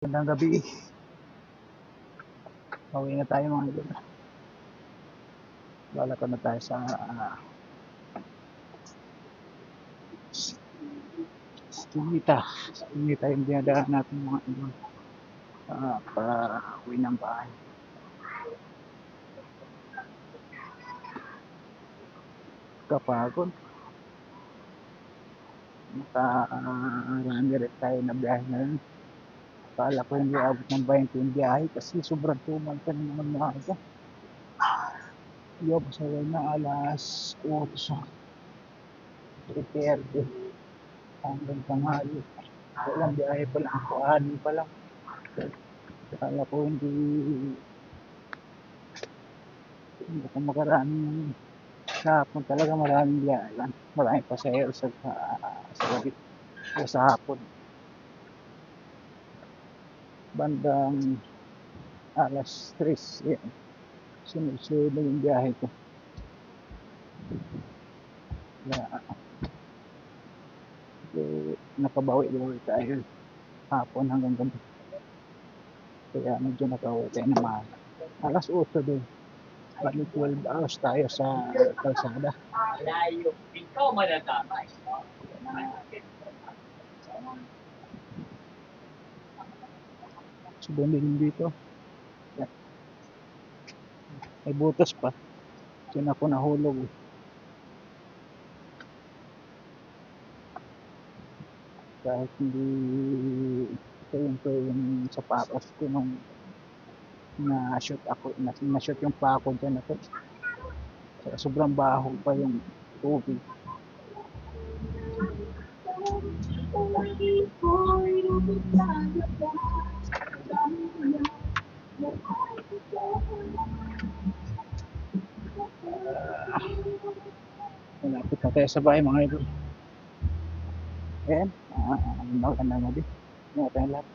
Magandang gabi. Pauwi na tayo mga idol. Lalakad na tayo sa Skinita. Skinita yung dinadaan natin mga idol. Para uwi ng bahay. Kapagod. Nakarami rin tayo na biyahe ngayon. Kala ko hindi abot ng 20 yung biyahe kasi sobrang tumal ka na naman mga idol. Hindi ako pasaway na alas 8:30 hanggang tanghali. Walang biyahe pa lang. Kuhanin pa lang. Kala ko hindi ako makaraan. Sa hapon talaga maraming biyahe lang. Maraming pasahero sa gabi o sa hapon. Bandang alas 3, yan. Sunod-sunod yung biyahe ko. Nakabawi-bawi tayo hapon hanggang gabi. Kaya medyo nakauwi tayo na maaga. Alas 8 din. Bali 12 hours tayo sa kalsada. Malayo. Ikaw manatama. So, bumili dito. Yan. May butas pa. Diyan ako nahulog. Kahit hindi ito yung sapatos ko nung na-shoot ako. Na-shoot yung pa ako dyan ako. Sobrang baho pa yung tubig. Malapit na tayo sa bahay mga idol. Ayan, magandang gabi. Ingat tayong lahat.